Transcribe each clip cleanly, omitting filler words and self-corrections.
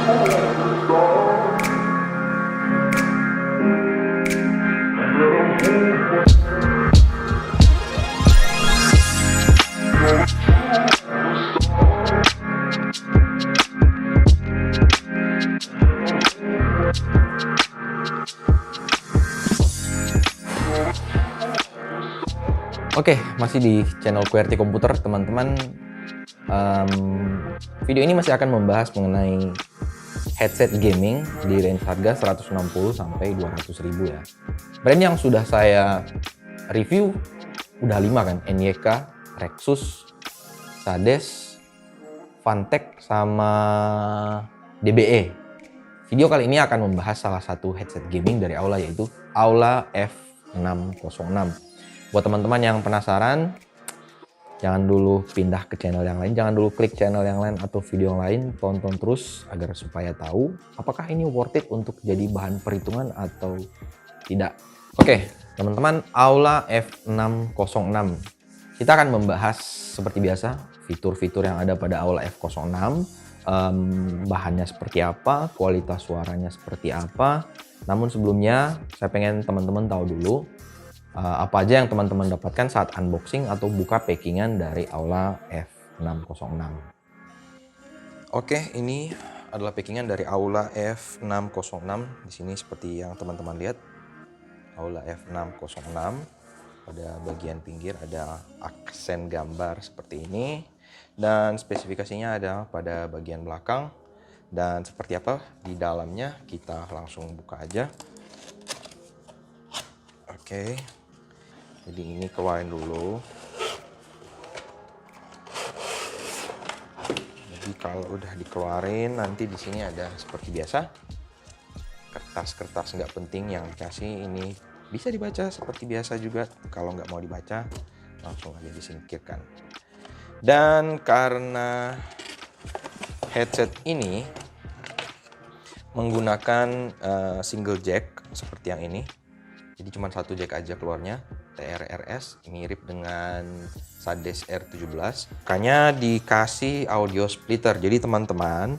Oke, masih di channel QWERTY Komputer, teman-teman. Video ini masih akan membahas mengenai headset gaming di range harga 160 sampai 200.000 ya. Brand yang sudah saya review udah 5 kan, NYK, Rexus, Sades, Fantech, sama DBE. Video kali ini akan membahas salah satu headset gaming dari Aula, yaitu Aula F606. Buat teman-teman yang penasaran, jangan dulu pindah ke channel yang lain, jangan dulu klik channel yang lain atau video yang lain, tonton terus agar supaya tahu apakah ini worth it untuk jadi bahan perhitungan atau tidak. Oke, teman-teman, Aula F606. Kita akan membahas seperti biasa fitur-fitur yang ada pada Aula F06, bahannya seperti apa, kualitas suaranya seperti apa. Namun sebelumnya saya pengen teman-teman tahu dulu apa aja yang teman-teman dapatkan saat unboxing atau buka packingan dari Aula F606. Oke, ini adalah packingan dari Aula F606. Di sini seperti yang teman-teman lihat, Aula F606. Pada bagian pinggir ada aksen gambar seperti ini, dan spesifikasinya ada pada bagian belakang. Dan seperti apa di dalamnya, kita langsung buka aja. Oke. Jadi ini keluarin dulu. Jadi kalau udah dikeluarin, nanti di sini ada seperti biasa kertas-kertas nggak penting yang dikasih. Ini bisa dibaca seperti biasa juga. Kalau nggak mau dibaca, langsung aja disingkirkan. Dan karena headset ini menggunakan single jack seperti yang ini, jadi cuma satu jack aja keluarnya, TRRS, mirip dengan Sades R17. Makanya dikasih audio splitter. Jadi teman-teman,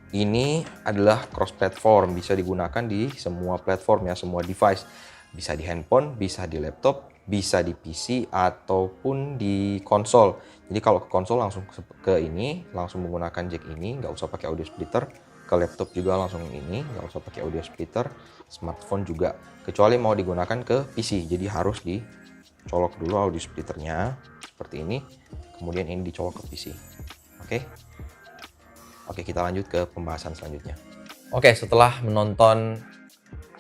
ini adalah cross platform, bisa digunakan di semua platform ya, semua device. Bisa di handphone, bisa di laptop, bisa di PC ataupun di konsol. Jadi kalau ke konsol langsung ke ini, langsung menggunakan jack ini, nggak usah pakai audio splitter. Ke laptop juga langsung ini, nggak usah pakai audio splitter. Smartphone juga, kecuali mau digunakan ke PC, jadi harus dicolok dulu audio splitternya seperti ini, kemudian ini dicolok ke PC. Oke, kita lanjut ke pembahasan selanjutnya. Oke, setelah menonton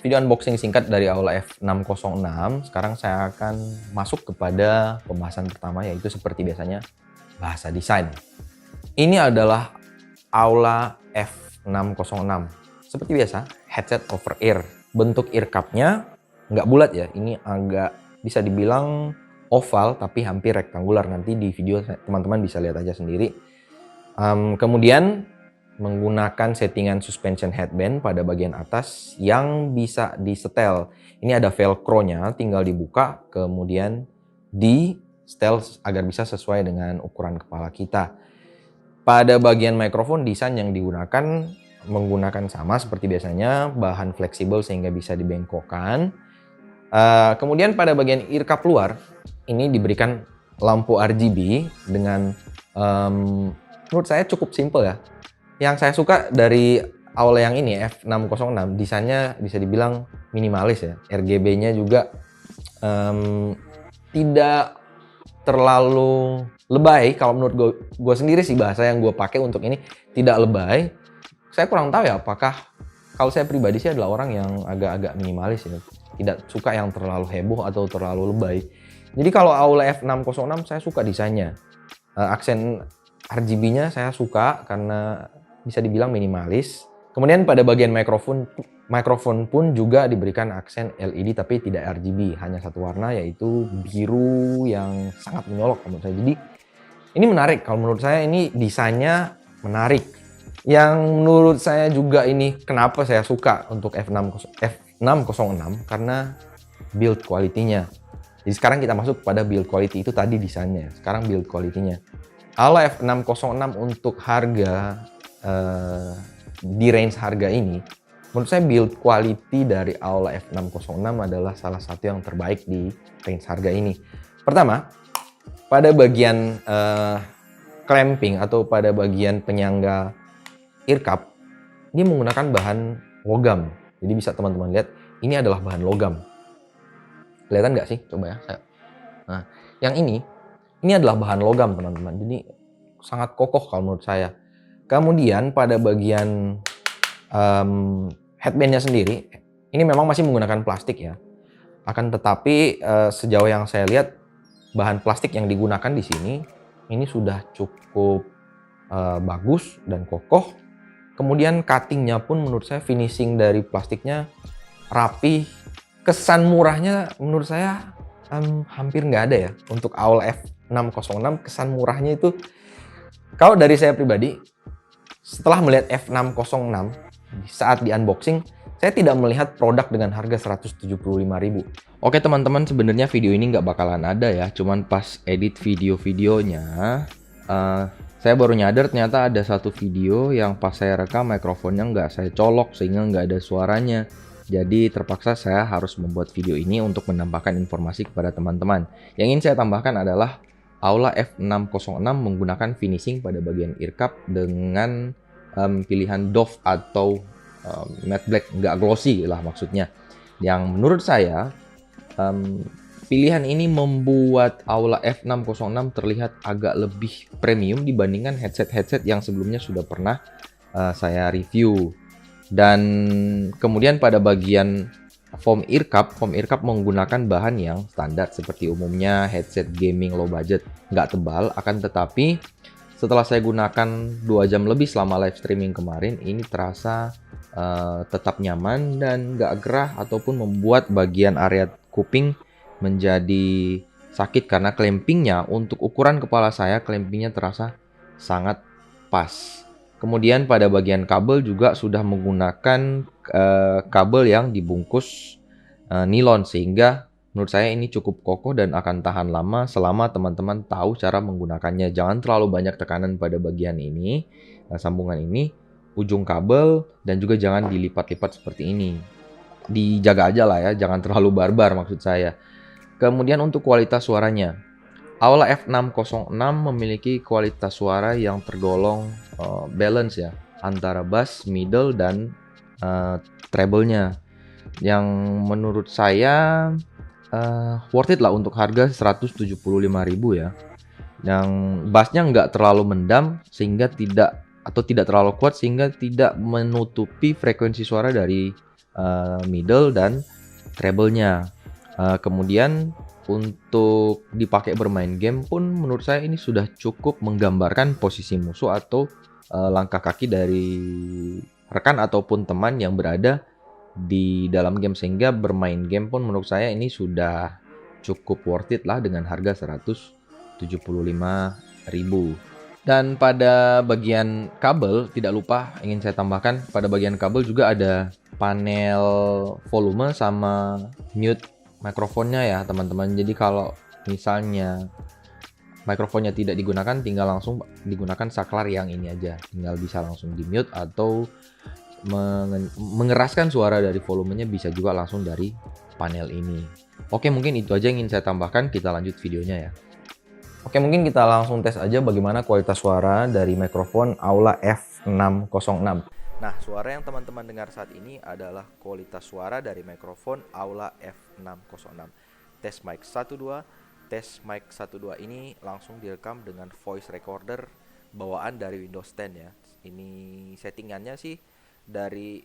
video unboxing singkat dari Aula F606, sekarang saya akan masuk kepada pembahasan pertama, yaitu seperti biasanya bahasa desain. Ini adalah Aula F606. Seperti biasa, headset over ear. Bentuk ear cup-nya nggak bulat ya, ini agak bisa dibilang oval tapi hampir rektangular. Nanti di video teman-teman bisa lihat aja sendiri. Kemudian menggunakan settingan suspension headband pada bagian atas yang bisa disetel. Ini ada velcro-nya, tinggal dibuka kemudian di setel agar bisa sesuai dengan ukuran kepala kita. Pada bagian mikrofon, desain yang digunakan menggunakan sama seperti biasanya, bahan fleksibel sehingga bisa dibengkokkan. Kemudian pada bagian ear cup luar, ini diberikan lampu RGB dengan menurut saya cukup simple ya. Yang saya suka dari Aula yang ini, F606, desainnya bisa dibilang minimalis ya. RGB-nya juga tidak terlalu lebay. Kalau menurut gue sendiri sih, bahasa yang gue pakai untuk ini tidak lebay. Saya kurang tahu ya, apakah kalau saya pribadi sih adalah orang yang agak-agak minimalis ya. Tidak suka yang terlalu heboh atau terlalu lebay. Jadi kalau Aula F606 saya suka desainnya. Aksen RGB-nya saya suka karena bisa dibilang minimalis. Kemudian pada bagian mikrofon pun juga diberikan aksen LED tapi tidak RGB. Hanya satu warna, yaitu biru yang sangat menyolok menurut saya. Jadi ini menarik, kalau menurut saya ini desainnya menarik. Yang menurut saya juga ini kenapa saya suka untuk F606, karena build quality-nya. Jadi sekarang kita masuk pada build quality, itu tadi desainnya, sekarang build quality-nya. Aula F606 untuk harga di range harga ini, menurut saya build quality dari Aula F606 adalah salah satu yang terbaik di range harga ini. Pertama, pada bagian clamping atau pada bagian penyangga ear cup, ini menggunakan bahan logam. Jadi bisa teman-teman lihat, ini adalah bahan logam. Kelihatan nggak sih? Coba ya. Nah, yang ini adalah bahan logam teman-teman. Jadi sangat kokoh kalau menurut saya. Kemudian pada bagian headbandnya sendiri, ini memang masih menggunakan plastik ya. Akan tetapi sejauh yang saya lihat, bahan plastik yang digunakan di sini ini sudah cukup bagus dan kokoh. Kemudian cuttingnya pun menurut saya, finishing dari plastiknya rapi. Kesan murahnya menurut saya hampir nggak ada ya. Untuk Aula F606 kesan murahnya itu, kalau dari saya pribadi, setelah melihat F606 saat di unboxing, saya tidak melihat produk dengan harga 175.000. Oke teman-teman, sebenarnya video ini nggak bakalan ada ya, cuman pas edit video-videonya saya baru nyadar ternyata ada satu video yang pas saya rekam mikrofonnya nggak saya colok sehingga nggak ada suaranya. Jadi terpaksa saya harus membuat video ini untuk menambahkan informasi kepada teman-teman. Yang ingin saya tambahkan adalah Aula F606 menggunakan finishing pada bagian ear cup dengan pilihan doff atau matte black, nggak glossy lah maksudnya. Yang menurut saya pilihan ini membuat Aula F606 terlihat agak lebih premium dibandingkan headset-headset yang sebelumnya sudah pernah saya review. Dan kemudian pada bagian foam ear cup menggunakan bahan yang standar seperti umumnya headset gaming low budget, nggak tebal. Akan tetapi setelah saya gunakan 2 jam lebih selama live streaming kemarin, ini terasa tetap nyaman dan nggak gerah ataupun membuat bagian area kuping menjadi sakit, karena clampingnya untuk ukuran kepala saya, clampingnya terasa sangat pas. Kemudian pada bagian kabel juga sudah menggunakan kabel yang dibungkus nilon, sehingga menurut saya ini cukup kokoh dan akan tahan lama selama teman-teman tahu cara menggunakannya. Jangan terlalu banyak tekanan pada bagian ini, sambungan ini, ujung kabel, dan juga jangan dilipat-lipat seperti ini. Dijaga aja lah ya, jangan terlalu barbar maksud saya. Kemudian untuk kualitas suaranya, Aula F606 memiliki kualitas suara yang tergolong balance ya, antara bass, middle, dan treble-nya. Yang menurut saya worth it lah untuk harga 175.000 ya. Yang bassnya nggak terlalu mendam sehingga tidak terlalu kuat sehingga tidak menutupi frekuensi suara dari middle dan treble-nya. Kemudian untuk dipakai bermain game pun menurut saya ini sudah cukup menggambarkan posisi musuh atau langkah kaki dari rekan ataupun teman yang berada di dalam game, sehingga bermain game pun menurut saya ini sudah cukup worth it lah dengan harga 175.000. Dan pada bagian kabel, tidak lupa ingin saya tambahkan, pada bagian kabel juga ada panel volume sama mute mikrofonnya ya teman-teman. Jadi kalau misalnya mikrofonnya tidak digunakan, tinggal langsung digunakan saklar yang ini aja, tinggal bisa langsung di mute atau mengeraskan suara dari volumenya bisa juga langsung dari panel ini. Oke, mungkin itu aja yang ingin saya tambahkan. Kita lanjut videonya ya. Oke, mungkin kita langsung tes aja bagaimana kualitas suara dari mikrofon Aula F606. Nah, suara yang teman-teman dengar saat ini adalah kualitas suara dari mikrofon Aula F606. Tes mic 12, tes mic 12 ini langsung direkam dengan voice recorder bawaan dari Windows 10 ya. Ini settingannya sih dari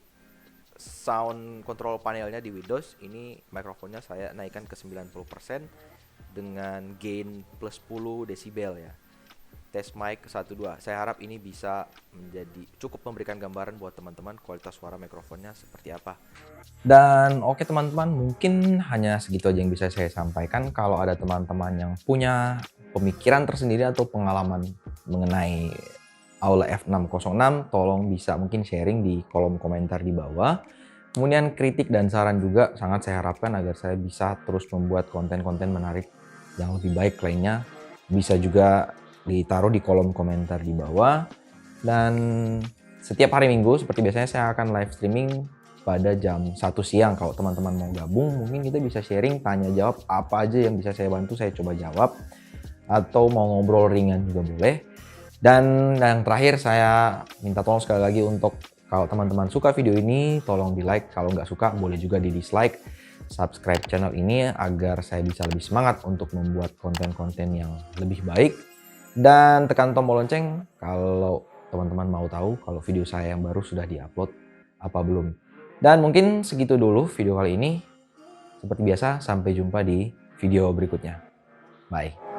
sound control panelnya di Windows, ini mikrofonnya saya naikkan ke 90% dengan gain plus 10 desibel ya. Tes mic 12. Saya harap ini bisa menjadi cukup memberikan gambaran buat teman-teman kualitas suara mikrofonnya seperti apa. Dan oke teman-teman, mungkin hanya segitu aja yang bisa saya sampaikan. Kalau ada teman-teman yang punya pemikiran tersendiri atau pengalaman mengenai Aula F606, tolong bisa mungkin sharing di kolom komentar di bawah. Kemudian kritik dan saran juga sangat saya harapkan agar saya bisa terus membuat konten-konten menarik yang lebih baik lainnya. Bisa juga ditaruh di kolom komentar di bawah. Dan Setiap hari Minggu seperti biasanya saya akan live streaming pada jam 1 siang. Kalau teman-teman mau gabung, mungkin kita bisa sharing, tanya jawab apa aja yang bisa saya bantu, saya coba jawab. Atau mau ngobrol ringan juga boleh. Dan yang terakhir saya minta tolong sekali lagi untuk kalau teman-teman suka video ini, tolong di like. Kalau nggak suka, boleh juga di dislike. Subscribe channel ini agar saya bisa lebih semangat untuk membuat konten-konten yang lebih baik. Dan tekan tombol lonceng kalau teman-teman mau tahu kalau video saya yang baru sudah diupload apa belum. Dan mungkin segitu dulu video kali ini. Seperti biasa, sampai jumpa di video berikutnya. Bye.